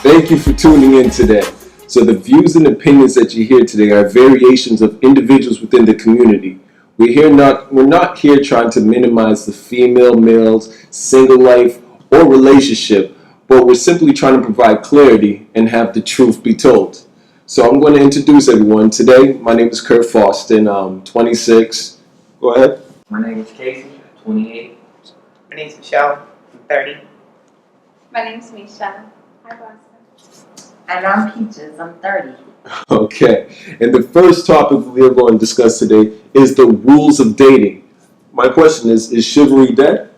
Thank you for tuning in today. So the views and opinions that you hear today are variations of individuals within the community. We're not here trying to minimize the female, male's single life or relationship, but we're simply trying to provide clarity and have the truth be told. So I'm going to introduce everyone. Today, my name is Kurt Faustin. I'm 26. Go ahead. My name is Casey, 28. My name's Michelle, I'm 30. My name's Misha. Hi, Boston. And I'm Peaches, I'm 30. Okay, and the first topic we are going to discuss today is the rules of dating. My question is chivalry dead?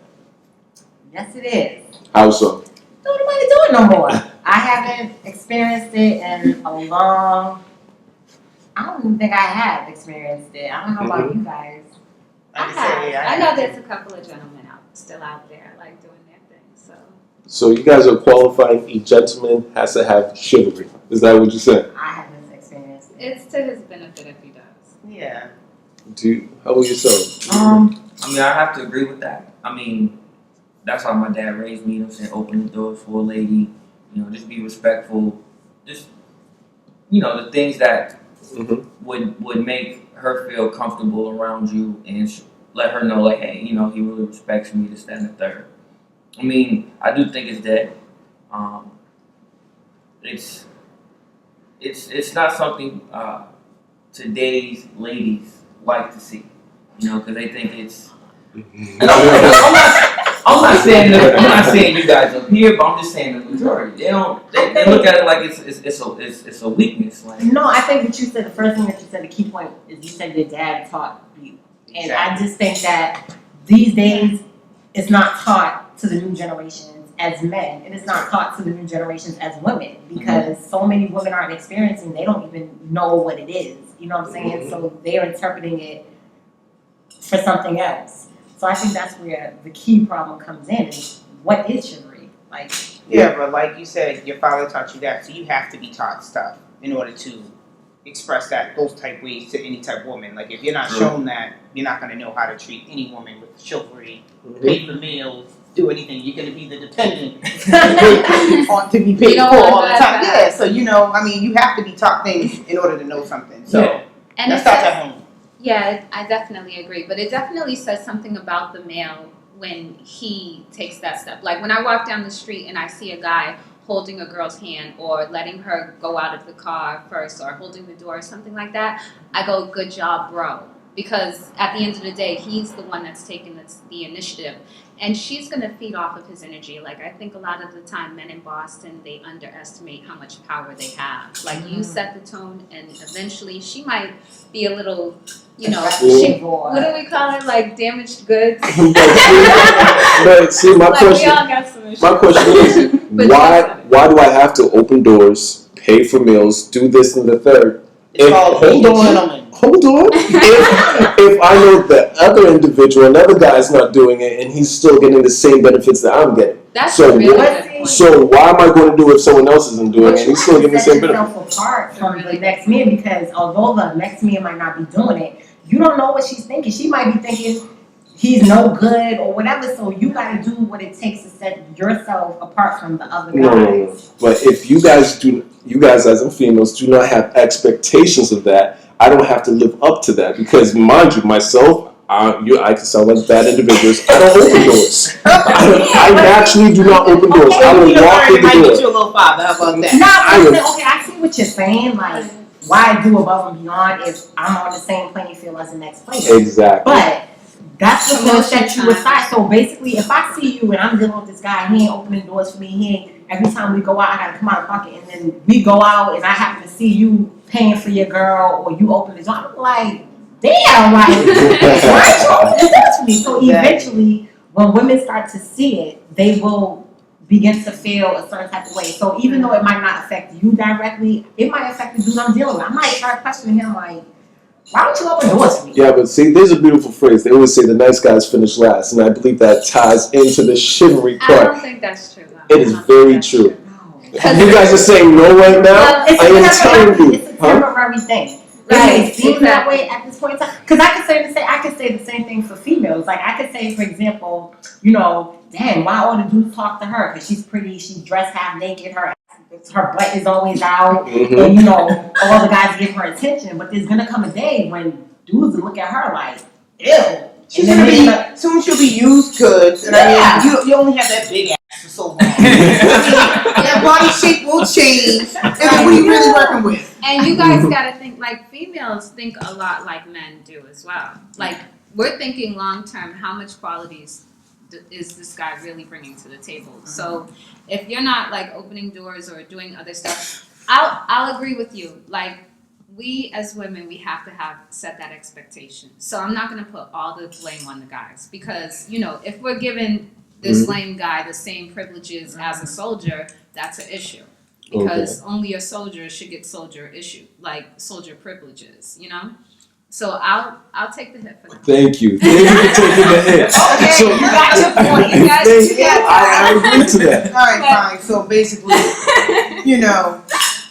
Yes, it is. How so? Don't nobody do it no more. I haven't experienced it in a long. I don't even think I have experienced it. I don't know about you guys. I know there's a couple of gentlemen still out there like doing their thing. So you guys are qualifying a gentleman has to have chivalry. Is that what you said? I haven't experienced it. It's to his benefit if he does. Yeah. How about yourself? I have to agree with that. That's how my dad raised me. You know what I'm saying? Open the doors for a lady. Just be respectful. Just, the things that would make her feel comfortable around you and let her know, like, hey, he really respects me, to stand a third. I do think it's dead. It's not something today's ladies like to see, because they think it's. And I'm not saying you guys up here, but I'm just saying the majority. They look at it like it's a weakness. Like, No, I think what you said, the first thing that you said, the key point is you said your dad taught you. And Exactly. I just think that these days it's not taught to the new generations as men. And it's not taught to the new generations as women because so many women aren't experiencing, they don't even know what it is. You know what I'm saying? So they're interpreting it for something else. So I think that's where the key problem comes in is what is chivalry? Yeah, but like you said, your father taught you that, so you have to be taught stuff in order to express those type ways to any type of woman. Like if you're not shown that, you're not going to know how to treat any woman with chivalry, pay for meals, do anything. You're going to be the dependent to be paid for all the time. Yeah, so you have to be taught things in order to know something. So And that starts at home. Yeah, I definitely agree. But it definitely says something about the male when he takes that step. Like when I walk down the street and I see a guy holding a girl's hand or letting her go out of the car first or holding the door or something like that, I go, good job, bro. Because at the end of the day, he's the one that's taking the initiative. And she's going to feed off of his energy. Like, I think a lot of the time, men in Boston, they underestimate how much power they have. Like, you set the tone, and eventually she might be a little, what do we call it? Like, damaged goods? But see, my question is, why do I have to open doors, pay for meals, do this and the third? Hold on. If I know the other individual, another guy's not doing it, and he's still getting the same benefits that I'm getting. That's a really good point. So why am I going to do it if someone else isn't doing it and he's still getting the same benefits? Yourself apart from the next man because although the next man might not be doing it, you don't know what she's thinking. She might be thinking he's no good or whatever. So you got to do what it takes to set yourself apart from the other guys. No. But if you guys as in females do not have expectations of that, I don't have to live up to that because, mind you, myself, I can sound like bad individuals. I don't open doors. I naturally do not open doors. I will walk in the door. Get your little father. How about that? I see what you're saying. Like, why do above and beyond if I'm on the same playing field as the next player? Exactly. But that's what's going to set you aside. So basically, if I see you and I'm dealing with this guy, he ain't opening doors for me. Every time we go out, I got to come out of pocket. And then we go out and I happen to see you paying for your girl or you open the door. I'm like, damn, why you open the doors for me? So eventually, when women start to see it, they will begin to feel a certain type of way. So even though it might not affect you directly, it might affect the dude I'm dealing with. I might start questioning him like, why don't you open doors for me? Yeah, but see, there's a beautiful phrase. They always say the nice guys finish last, and I believe that ties into the chivalry part. I don't think that's true. It is very true. You guys are saying no right now? It's a temporary thing. Right. It seems that way at this point in time. Because I could say the same thing for females. Like I could say, for example, damn, why all the dudes talk to her? Because she's pretty, she's dressed half naked, her her butt is always out, Mm-hmm. and you know all the guys give her attention. But there's gonna come a day when dudes will look at her like, ew. She's And gonna then be soon. She'll be used goods, and I mean, you only have that big ass for so long. That body shape will change. And then what are you really working with? And you guys gotta think, like, females think a lot like men do as well. Like, we're thinking long term, how much qualities is this guy really bringing to the table? So if you're not like opening doors or doing other stuff, I'll agree with you. Like, we as women, we have to set that expectation. So I'm not gonna put all the blame on the guys, because you know, if we're giving this lame guy the same privileges as a soldier, that's an issue. Because only a soldier should get soldier privileges, you know? So I'll take the hit for that. Thank you for taking the hit. Okay, So, you got your point. You got it. I agree to that. All right, fine. So basically, you know,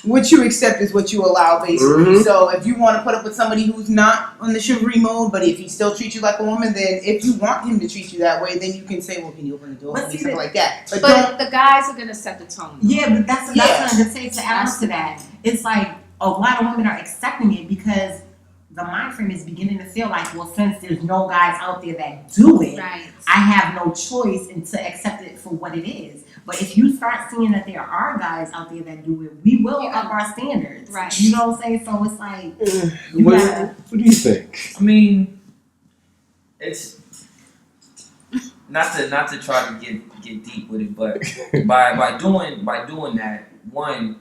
what you accept is what you allow, basically. So if you want to put up with somebody who's not on the chivalry mode, but if he still treats you like a woman, then if you want him to treat you that way, then you can say, well, can you open the door for me, something like that. But the guys are gonna set the tone. Yeah, but that's what I'm gonna say to add on to that. It's like a lot of women are accepting it because the mind frame is beginning to feel like, well, since there's no guys out there that do it, Right. I have no choice and to accept it for what it is. But if you start seeing that there are guys out there that do it, we will up our standards. Right. You know what I'm saying? So it's like, What do you think? I mean, it's not to try to get deep with it, but by doing that, one,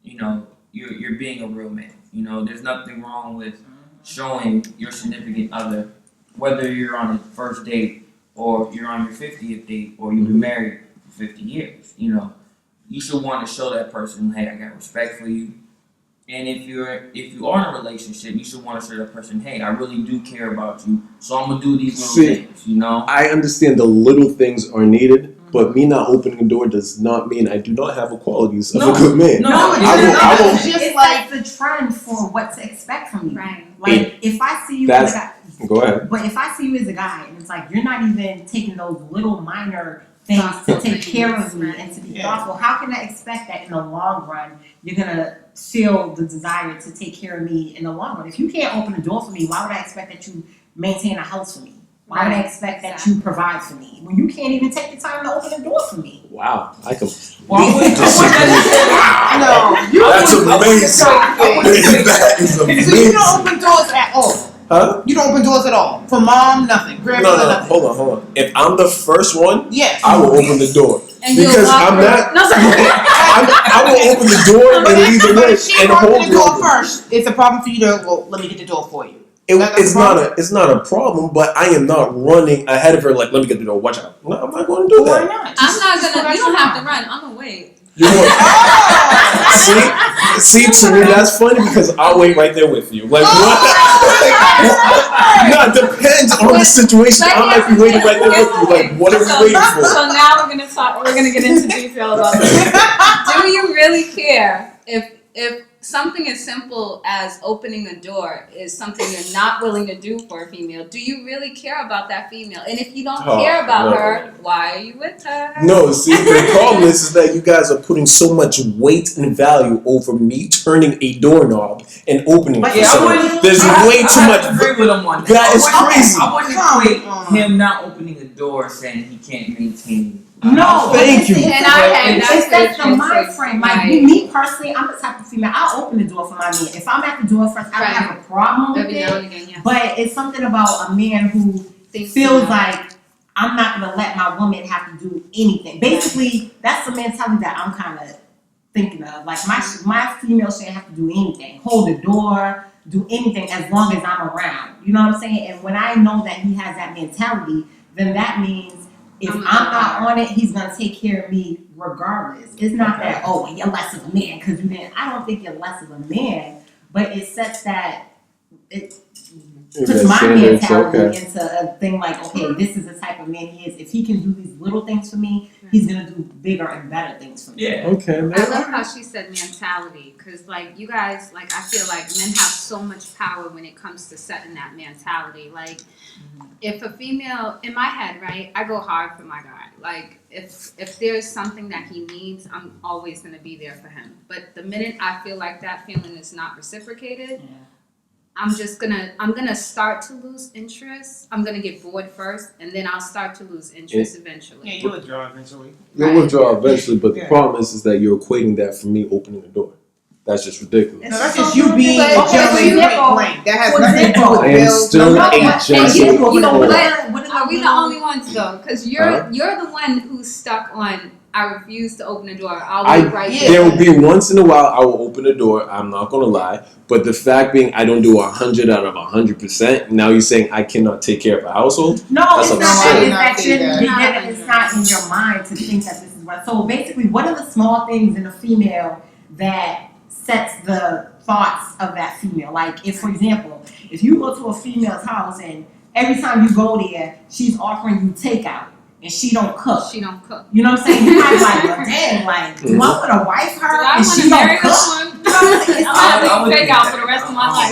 you know, you're being a real man. You know, there's nothing wrong with showing your significant other, whether you're on a first date or you're on your 50th date or you've been married for 50 years. You know, you should want to show that person, hey, I got respect for you. And if you are in a relationship, you should want to show that person, hey, I really do care about you, so I'm gonna do these little things. You know, I understand the little things are needed, but me not opening a door does not mean I do not have the qualities of a good man. it's just like the trend for what to expect from you. Right. Like if I see you as a guy, Go ahead. but if I see you as a guy and it's like you're not even taking those little minor things to take care of me and to be thoughtful, how can I expect that in the long run you're gonna feel the desire to take care of me in the long run? If you can't open the door for me, why would I expect that you maintain a house for me? Why would I expect that you provide for me when you can't even take the time to open the door for me? Wow, I can. No, That's amazing. That is so you amazing. don't open doors at all. Huh? You don't open doors at all. For mom, nothing. Grandmother, No, nothing. hold on. If I'm the first one, Yes. I will open the door. And Because I'm not. I will open the door and leave the But lid if she and opened hold the it door open. first, it's a problem for you to, well, let me get the door for you. It's not a problem, but I am not running ahead of her like, let me get the door, watch out. No, I'm not going to do Why that. not? I'm not gonna. You don't have to run. I'm gonna wait. You know, see, to me that's funny because I'll wait right there with you. Like what? No, it depends on the situation. I might be waiting right there with you. Like, what are we waiting for? So now we're gonna talk. We're gonna get into detail about this. Do you really care if something as simple as opening a door is something you're not willing to do for a female? Do you really care about that female? And if you don't care about her, why are you with her? No, see, the problem is that you guys are putting so much weight and value over me turning a doorknob and opening it. There's way too much. I agree with him on that. That is crazy. I wouldn't equate him not opening a door saying he can't maintain. No, thank you. And that's the mind frame. Like me personally, I'm the type of female. I'll open the door for my man. If I'm at the door first, I don't have a problem with every now it. and again, yeah. But it's something about a man who feels like I'm not gonna let my woman have to do anything. Basically, that's the mentality that I'm kind of thinking of. Like my female shouldn't have to do anything, hold the door, do anything as long as I'm around. You know what I'm saying? And when I know that he has that mentality, then that means if I'm not on it, he's gonna take care of me regardless. It's not that, oh, well, you're less of a man because you didn't. I don't think you're less of a man, but it sets that it puts my mentality into a thing like, okay, this is the type of man he is. If he can do these little things for me, he's gonna do bigger and better things for me. Yeah. Okay. I love how she said mentality, because like you guys, like I feel like men have so much power when it comes to setting that mentality. Like if a female, in my head, right, I go hard for my guy. Like if there's something that he needs, I'm always gonna be there for him. But the minute I feel like that feeling is not reciprocated, I'm gonna start to lose interest. I'm gonna get bored first, and then I'll start to lose interest eventually. Yeah, you'll withdraw eventually. You'll withdraw eventually, but the problem is that you're equating that for me opening the door. That's just ridiculous. No, that's just you being But- a gentleman but- point blank. That has for nothing to do example, with I am bills. still No, a but- gentle. you know, But are are we the only ones though? Because you're the one who's stuck on. I refuse to open the door. I'll be right yeah. There will be once in a while I will open the door. I'm not gonna lie, but the fact being I don't do 100 out of 100%. Now you're saying I cannot take care of a household. No, That's it's not absurd. that. It's that Not it's not in your mind to think that this is what. So basically, what are the small things in a female that sets the thoughts of that female? Like, if for example, if you go to a female's house and every time you go there, she's offering you takeout and she don't cook. She don't cook. You know what I'm saying? You might be like, well, dang, like, do I want to wife Do her I and want she to don't marry cook? this one? It's I would would take think out that. for the rest of my life.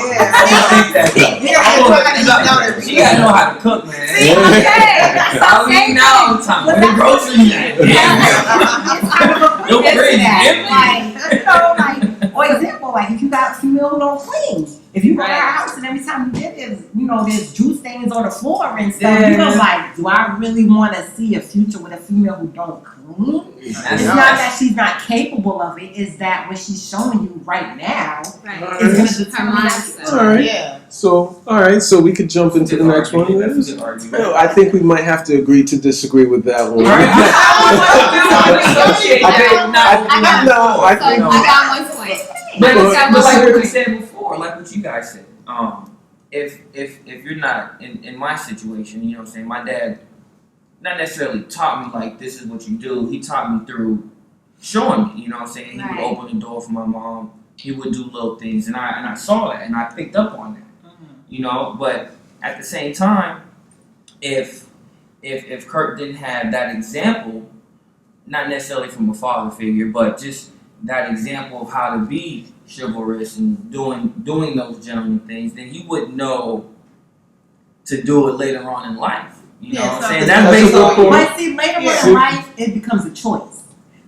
Yeah, She gotta know how to cook, man. See, okay. I'll eat now on time. Where the groceries at? It's kind of a No prejudice crazy, to that. yeah. Like, you know, like, for example, like if you got a female who don't clean, if you go to her Right. house and every time you get there's, you know, there's juice stains on the floor and stuff, Yeah. you know, like, do I really want to see a future with a female who don't clean? It's not that she's not capable of it, it's that what she's showing you right now Right. is going to Her determine mindset. All right. Yeah. So, all right. So we could jump into the next one. Well, I think we might have to agree to disagree with that one. So I got one point. But, I just got but like one what we point. said before, like what you guys said, if you're not in my situation, you know what I'm saying, my dad not necessarily taught me like this is what you do. He taught me through showing me, you know what I'm saying. He Right. would open the door for my mom. He would do little things, and I saw that, and I picked up on that, you know. But at the same time, if Kurt didn't have that example, not necessarily from a father figure, but just that example of how to be chivalrous and doing those gentleman things, then he would know to do it later on in life. You know Yeah, what I'm it's saying? not That's the- based that's a on. But see, later Yeah. on in life, it becomes a choice.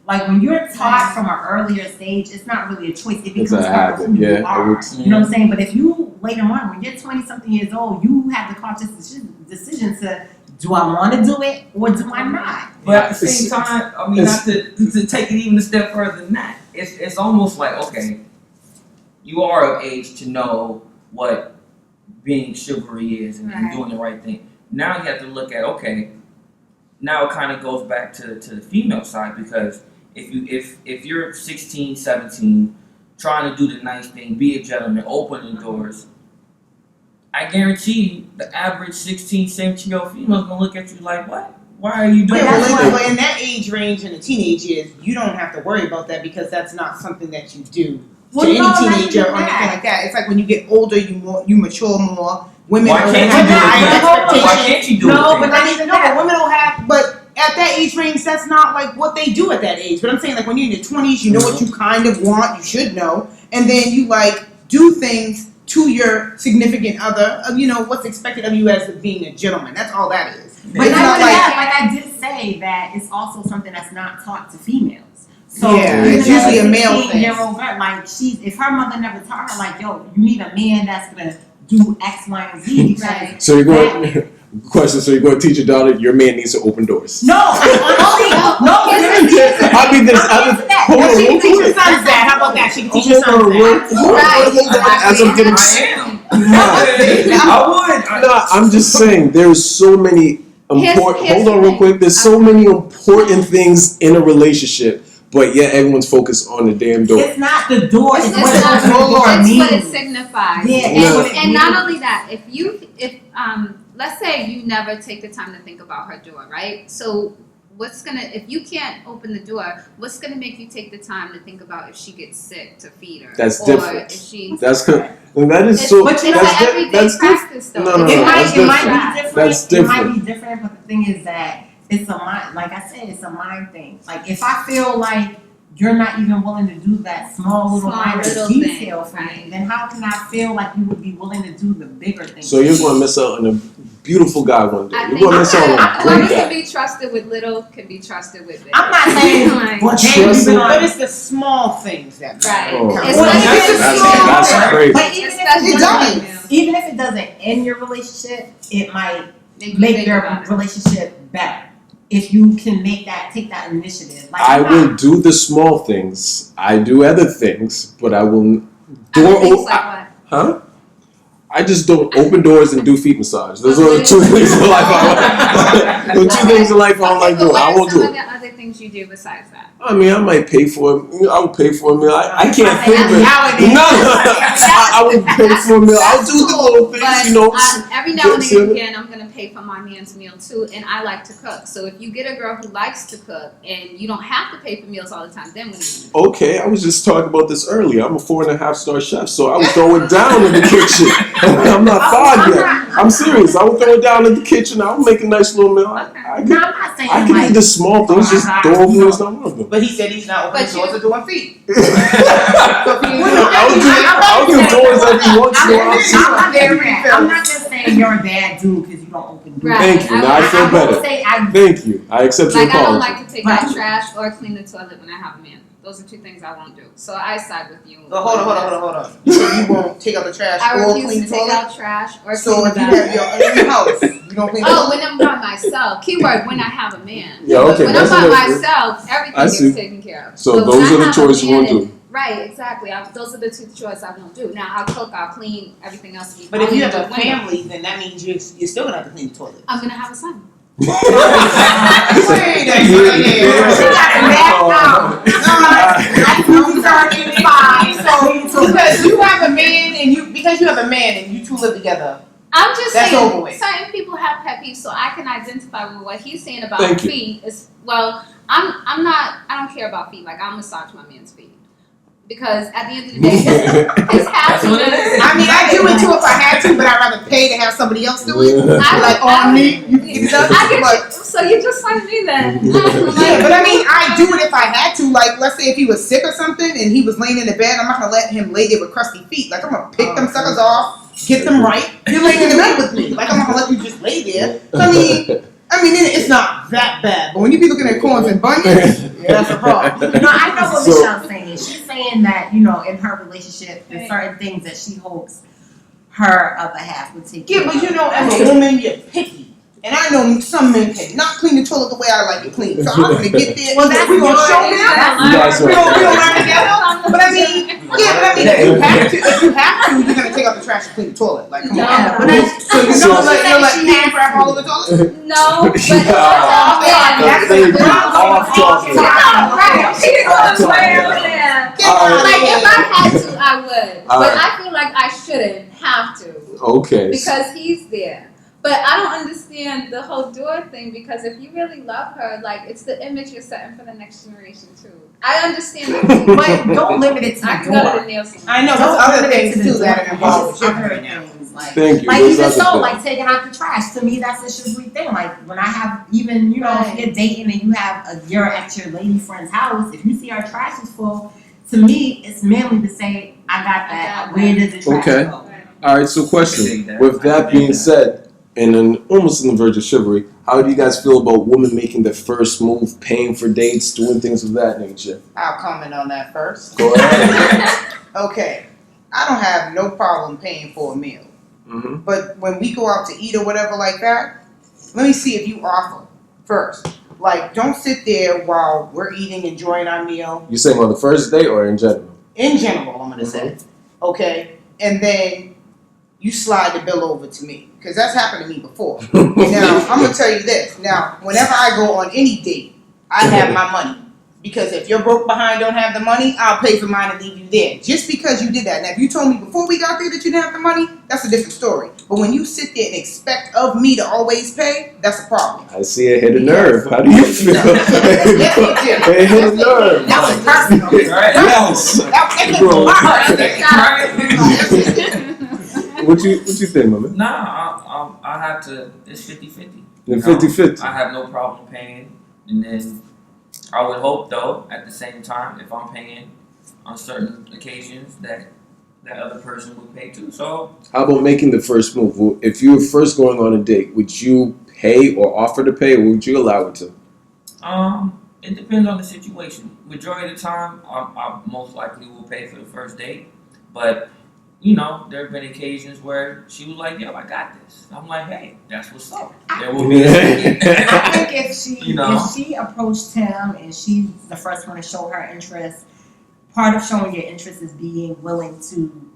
Like when you're taught from an earlier stage, it's not really a choice. It It's becomes a part of habit, who yeah, you it are. would- You know what I'm saying? But if you later on, when you're 20-something years old, you have the conscious decision to, do I want to do it or do I not? But at the same time, I mean, not to take it even a step further than that. It's almost like, okay, you are of age to know what being chivalry is and Right. doing the right thing. Now you have to look at, okay, now it kind of goes back to the female side, because if you're 16, 17, trying to do the nice thing, be a gentleman, open the doors, I guarantee you the average 16, 17-year-old female is going to look at you like, what? Why are you doing Yeah, this? well, in that age range in the teenage years, you don't have to worry about that because that's not something that you do Well, to any no, not teenager even or anything that. like that. It's like when you get older, you mature more. Women Why don't can't have you do higher it? expectations. Why can't you do No, it? but then? not even No, that. women don't have. But at that age range, that's not like what they do at that age. But I'm saying, like when you're in your 20s, you know what you kind of want. You should know, and then you like do things to your significant other. You know what's expected of you as being a gentleman. That's all that is. But It's not not only like that, like I did say, that it's also something that's not taught to females. So Yeah, even it's as usually a male thing. 16-year-old girl, like if her mother never taught her, like, yo, you need a man that's gonna do X, Y, and Z. Because Right. So you're going. Question. So you're going to teach your daughter your man needs to open doors. no, honestly, no. I mean, there's other. Hold on, she can hold teach her on. sons that. How about that? She can teach her Hold sons on, that. hold on. As I'm getting. I would. No, I'm just saying there's so many important. Here's Hold on, the real thing. quick. There's so many important things in a relationship, but yet everyone's focused on the damn door. It's not the door. It's It's what not- the door it's means. what it signifies. Yeah, and, it's what it and not means. only that, if let's say you never take the time to think about her door, right? So if you can't open the door, what's gonna make you take the time to think about if she gets sick to feed her? That's or different. If she, That's good. And that is it's, so. it's That's an everyday that's different. practice though. No, no, It no, might that's be different. different. That's It might different. be different, but the thing is that it's a mind, like I said, it's a mind thing. Like if I feel like you're not even willing to do that small little minor detail for me, then how can I feel like you would be willing to do the bigger things? So you're going to miss out on a beautiful guy one day. I You're think going to miss out on a whoever great can guy. be trusted with little can be trusted with big. I'm not saying, Like, well, Trust me. But it's the small things that matter. Oh, Right. It's Well, like that's- it's that's small, crazy. but even if especially it doesn't, females. even if it doesn't end your relationship, it might Make you make think your about it. relationship better. If you can take that initiative. Like, I will do the small things. I do other things, but I will Other things like what? Huh? I just don't open doors and do feet massage. Those are the two things in life I the two things in life I don't like but doing. what I are won't some do of it. the other things you do besides that? I mean, I might pay for it. I would pay for a meal. I can't think of it. Nowadays. No, I would pay for a meal. I'll do the little things, But you know. every now and consider- again, I'm gonna pay for my man's meal too, and I like to cook. So if you get a girl who likes to cook, and you don't have to pay for meals all the time, then what do you do? Okay, I was just talking about this earlier. I'm a 4.5-star chef, so I would throw it down in the kitchen. I'm not fired yet. I'm serious. I would throw it down in the kitchen. I would make a nice little meal. I No, I'm not saying can like do the small things. Just door opening is not one of them. But he said he's not opening But doors you- or doing feet. I'll do doors every once in a while. I'm not just saying you're a bad dude because you don't open doors. Right. Thank you. Now I feel I better. will say Thank you. I accept your Like I don't apology. like to take out trash or clean the toilet when I have a man. Those are two things I won't do. So I side with you. But hold on. You said you won't take out the trash I or refuse clean to the take toilet? out trash or So clean if the you bathroom. have your own house, you don't clean the Oh, toilet? when I'm by myself. Keyword, when I have a man. Yeah, okay. When That's I'm by enough. myself, I everything see. is taken care of. So But when those I are the have a choices you man won't do. Right, exactly. Those are the two choices I won't do. Now, I'll cook, I'll clean, everything else. But if you have I'll a do window. family, then that means you're still gonna have to clean the toilet. I'm going to have a son. Wait a second. So because you have a man and you two live together. I'm just That's over saying, with. certain people have pet peeves, so I can identify with what he's saying about Thank you. feet. Well, I don't care about feet. Like, I'll massage my man's feet. Because at the end of the day, his That's what it happiness. is. I mean, I do it too if I had to, but I'd rather pay to have somebody else do it. Like on me, you get it done. I get But you. So you just like me then. yeah, but I mean, I do it if I had to. Like, let's say if he was sick or something and he was laying in the bed, I'm not gonna let him lay there with crusty feet. Like, I'm gonna pick them suckers off, get them right. You're laying in the bed with me. Like, I'm not gonna let you just lay there. I mean, it's not that bad. But when you be looking at corns and bunions, yeah, that's a problem. No, I know what So- Michelle's saying. She's saying that, you know, in her relationship, there's certain things that she hopes her other half would take care Yeah, of. but you know, as a woman, you're picky. And I know some men cannot clean the toilet the way I like it clean. So I'm gonna get there. Well, that's we're gonna your- show them. You guys We're are- gonna learn together. But I mean, if you have to, you're gonna take out the trash and clean the toilet. Like, come Yeah, on. but that's- So you So- know, you'll let She me has crap to. all over the toilet? No, but Thank you. Off topic. Like if I had to, I would. All But right. I feel like I shouldn't have to Okay. because he's there. But I don't understand the whole door thing because if you really love her, like it's the image you're setting for the next generation too. I understand that. But don't limit it to I the can go to door. the nail salon. I know, Don't there's other limit it things to the too door. that are involved with There's other chivalry now. things, like- Thank you. Like Those even other so, things. like taking out the trash, to me that's a chivalry thing. Like when I have even, you know, Right. if you're dating and you have you're at your lady friend's house, if you see our trash is full, to me it's manly to say, I got that. Where did the trash Okay. go? All right. So, question. I can dig that. With I can that dig being that. said, and then almost in the verge of chivalry, how do you guys feel about women making their first move, paying for dates, doing things of that nature? I'll comment on that first. Go ahead. Okay, I don't have no problem paying for a meal. Mm-hmm. But when we go out to eat or whatever like that, let me see if you offer first. Like, don't sit there while we're eating, enjoying our meal. You saying on the first date or in general? In general, I'm gonna say, okay, and then you slide the bill over to me because that's happened to me before. Now, I'm gonna tell you this. Now, whenever I go on any date, I have my money. Because if you're broke behind, don't have the money, I'll pay for mine and leave you there. Just because you did that. Now, if you told me before we got there that you didn't have the money, that's a different story. But when you sit there and expect of me to always pay, that's a problem. I see it hit a nerve. How do you feel? It hit a nerve. That was personal. Right. Yes. That was Bro. my heart. What you think, mama? Nah, I have to. It's 50-50. Then 50-50. I have no problem paying, and then I would hope though at the same time if I'm paying on certain occasions that other person would pay too. So How about making the first move? If you were first going on a date, would you pay or offer to pay, or would you allow it to? it depends on the situation. Majority of the time, I most likely will pay for the first date, but there have been occasions where she was like, "Yo, I got this." I'm like, "Hey, that's what's up." There will be. I think if she approached him and she's the first one to show her interest, part of showing your interest is being willing to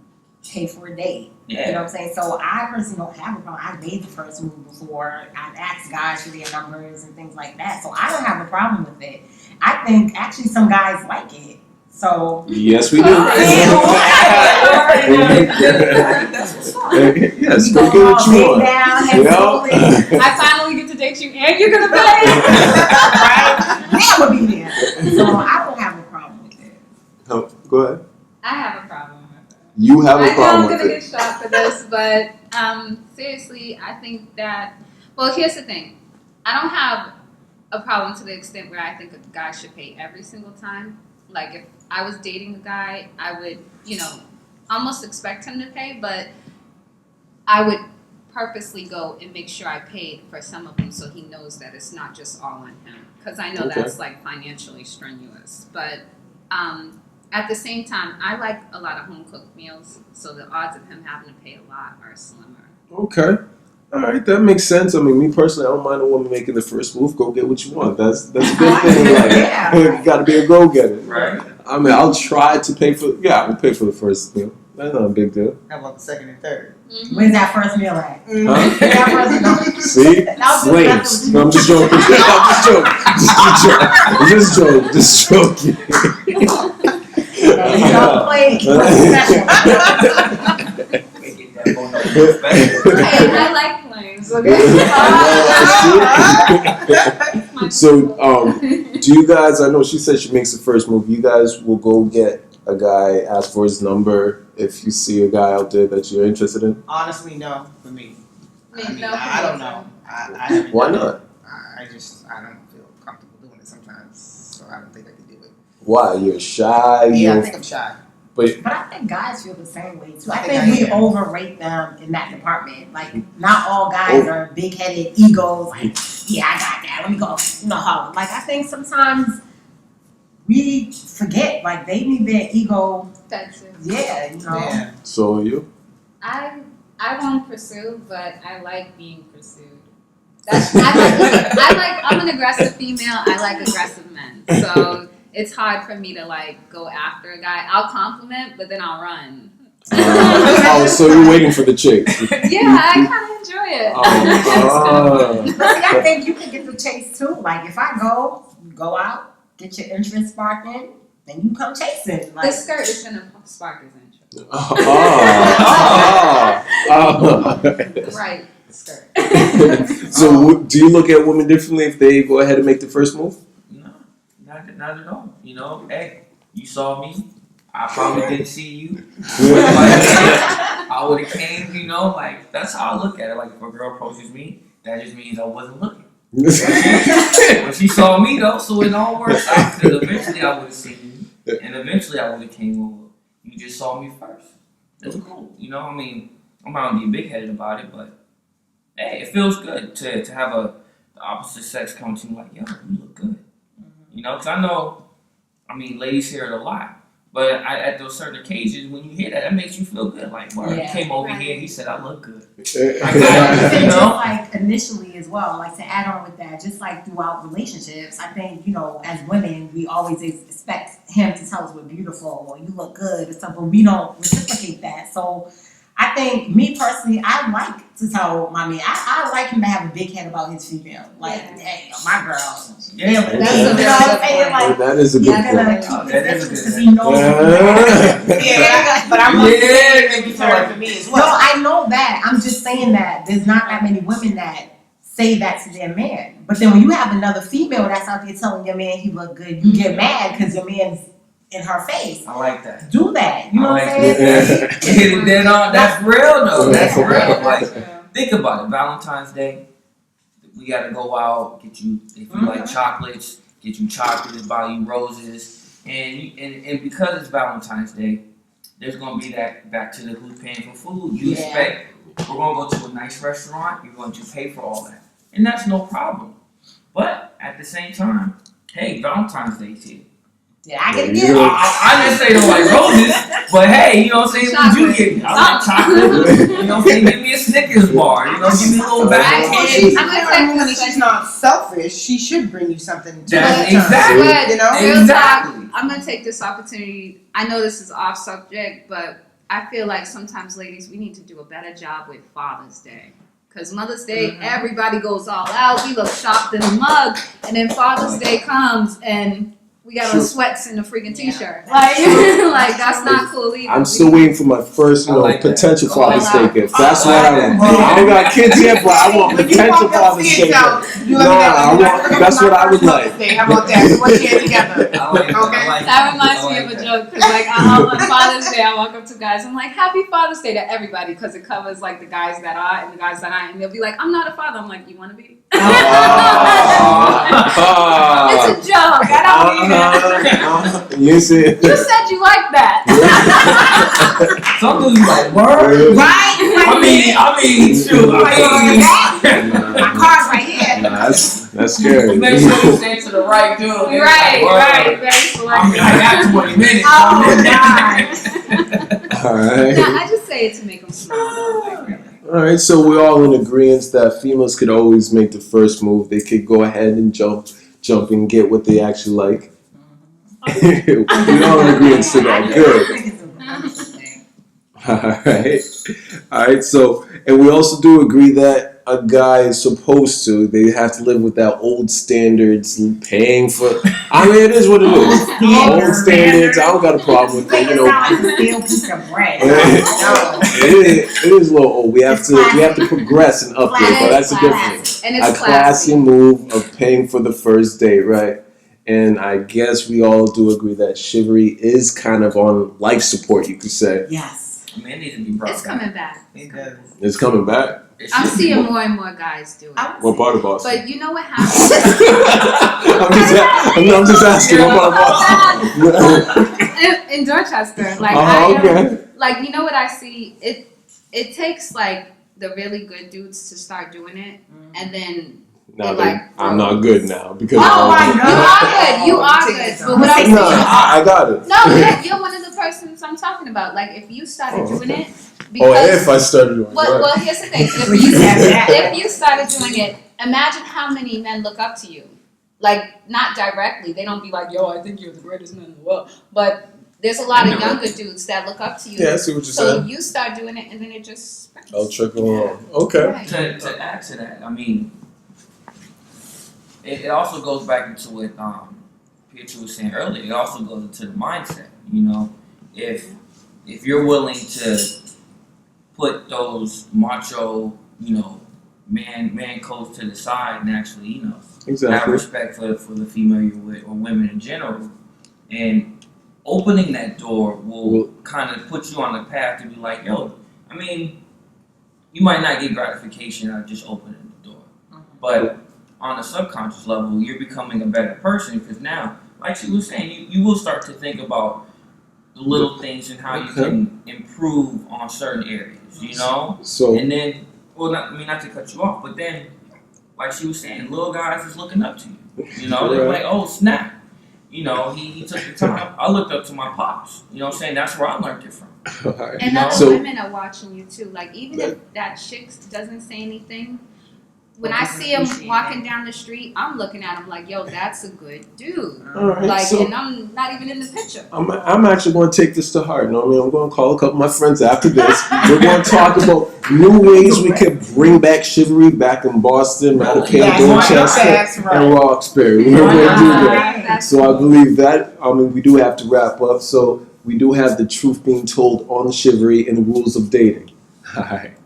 pay for a date. Yeah. You know what I'm saying? So I personally don't have a problem. I've made the first move before. I've asked guys for their numbers and things like that. So I don't have a problem with it. I think actually some guys like it. So Yes, we do. Yes, go get what you want. I finally get to date you and you're gonna pay. Right? Never be there. So I don't have a problem with it. Go ahead. I have a problem with it. You have a I know problem I'm with gonna it. get shot for this, but seriously, I think that. Well, here's the thing. I don't have a problem to the extent where I think a guy should pay every single time. Like if I was dating a guy, I would, almost expect him to pay, but I would purposely go and make sure I paid for some of them so he knows that it's not just all on him. Because I know that's like financially strenuous. But at the same time, I like a lot of home cooked meals, so the odds of him having to pay a lot are slimmer. Okay. All right, that makes sense. I mean, me personally, I don't mind a woman making the first move. Go get what you want. That's a good thing. Like, you got to be a go-getter. Right. I mean, I'll try to pay for. Yeah, I will pay for the first meal. That's not a big deal. How about the second and third? Mm-hmm. Where's that first meal at? Huh? That first meal. See, flames. No, I'm just joking. I'm just joking. Just joking. I like flames. Okay. So, do you guys? I know she said she makes the first move. You guys will go get a guy, ask for his number if you see a guy out there that you're interested in. Honestly, no, for me. I don't know. I haven't Why done not? it. I don't feel comfortable doing it sometimes, so I don't think I can do it. Why? You're shy. Yeah, I think I'm shy. But I think guys feel the same way too. I I think think we I am. overrate them in that department. Like, not all guys are big-headed egos. Like, yeah, I got that. Let me go. No, like I think sometimes we forget. Like, they need their ego. That's it. Yeah, Yeah. so are you? I won't pursue, but I like being pursued. I'm an aggressive female. I like aggressive men. So it's hard for me to like go after a guy. I'll compliment, but then I'll run. So you're waiting for the chicks. Yeah, I kind of enjoy it. But see, I think you can get the chase too. Like, if I go out, get your interest sparking, then you come chasing. Like, The skirt is gonna spark his interest. Right, skirt. So do you look at women differently if they go ahead and make the first move? No, not at all. Hey, you saw me. I probably didn't see you. I would have came. Like that's how I look at it. Like if a girl approaches me, that just means I wasn't looking. But she saw me though, so it all works out. Because eventually I would have seen you, and eventually I would have came over. You just saw me first. It's cool. I mean, I'm not gonna be big headed about it, but hey, it feels good to have the opposite sex come to me like, yo, you look good. Because I know, ladies hear it a lot. But at those certain occasions, when you hear that, that makes you feel good. Like, well, he came over here, he said, I look good. just like initially as well, like to add on with that, just like throughout relationships, I think, as women, we always expect him to tell us we're beautiful or you look good or stuff, but we don't reciprocate that. So I think, me personally, I like to tell my man, I like him to have a big head about his female. Like, hey, my girl. Yeah, that's a very good point. Like, that is a he's good gonna point. keep That his is a interest good because he knows. Yeah, but I'm not saying maybe for me as No, well. I know that. I'm just saying that there's not that many women that say that to their man. But then when you have another female that's out there telling your man he look good, you get mad because your man's in her face. I like that. Do that. You know what I'm I like saying? Hit it dead on. That's real though. That's real. Like, think about it. Valentine's Day, we gotta go out, get you, if you like chocolates, get you chocolates, buy you roses, and because it's Valentine's Day, there's gonna be that back to the who's paying for food. You expect we're gonna go to a nice restaurant, you're going to pay for all that, and that's no problem. But at the same time, hey, Valentine's Day's here. Yeah, I get it. I didn't say no like roses, but hey, you know what I'm saying? What you get me? I like chocolate. You know what I'm saying? Give me a Snickers bar. You know, give me a little bag of candy. She's not selfish. She should bring you something. Exactly. But, you know? real talk, I'm gonna take this opportunity. I know this is off subject, but I feel like sometimes, ladies, we need to do a better job with Father's Day. Because Mother's Day, everybody goes all out. We look shocked in the mug, and then Father's Day comes and we got on sweats and a freaking t-shirt. Like, like that's not cool either. I'm still waiting for my first, potential Father's Day gift. That's what I want. I don't got kids yet, but I want potential Father's Day gift. That's what I would like. How about that? We'll share together. Okay. That reminds me of a joke because, like, on Father's Day, I walk up to guys. I'm like, "Happy Father's Day" to everybody because it covers like the guys that are and the guys that aren't, and they'll be like, "I'm not a father." I'm like, "You want to be?" It's a joke. I don't mean it. Listen. You said you like that. Some dudes like, word? Right? I mean, shoot. My car's right here. Nah, that's scary. Make sure you say to the right dude. Right. Very selective. I got 20 minutes. Oh, God. All right. Yeah, I just say it to make them smile. All right, so we're all in agreement that females could always make the first move. They could go ahead and jump and get what they actually like. We all in agreement to that. Good. All right. So, and we also do agree that a guy is supposed to. They have to live with that old standards, paying for. I mean, it is what it is. Old standards. I don't got a problem with it. You know. Steel piece of bread. It is a little old. We have to progress and upgrade, but that's the difference. And it's A classy move of paying for the first date, right? And I guess we all do agree that chivalry is kind of on life support, you could say. Yes. Man, it needs to be brought It's coming back. It's coming back. I'm seeing more and more guys do it. What part of Boston? But you know what happens? I'm just asking. What part of Boston? In Dorchester, like like you know what I see? It takes like the really good dudes to start doing it, and then. No, I'm not good now because. Oh my God! You are good. But what I'm saying, I got it. No, you're one of the persons I'm talking about. Like if you started doing it. If I started doing it. Well, here's the thing. If you started doing it, imagine how many men look up to you. Like not directly. They don't be like, "Yo, I think you're the greatest man in the world," but. There's a lot of younger dudes that look up to you. Yeah, I see what you're saying. So you start doing it, and then it just spreads. I'll trickle on. Okay. Right. To add to that, I mean, it also goes back into what Pietro was saying earlier. It also goes into the mindset. You know, if you're willing to put those macho, man codes to the side and actually, have respect for the female you're with or women in general, and opening that door will kind of put you on the path to be like, yo, I mean, you might not get gratification out of just opening the door, but on a subconscious level, you're becoming a better person because now, like she was saying, you will start to think about the little things and how you can improve on certain areas, So, and then, not to cut you off, but then, like she was saying, little guys is looking up to you. They're like, oh snap. He took the time. I looked up to my pops. You know what I'm saying? That's where I learned it from. And other women are watching you too. Like even if that chick doesn't say anything, when I see him walking down the street, I'm looking at him like, yo, that's a good dude. Right, like, and I'm not even in the picture. I'm actually going to take this to heart. I'm going to call a couple of my friends after this. We're going to talk about new ways we could bring back chivalry back in Boston, Mattapan, Dorchester, and Roxbury. We're going to do that. So I believe that. We do have to wrap up. So we do have the truth being told on chivalry and the rules of dating. All right.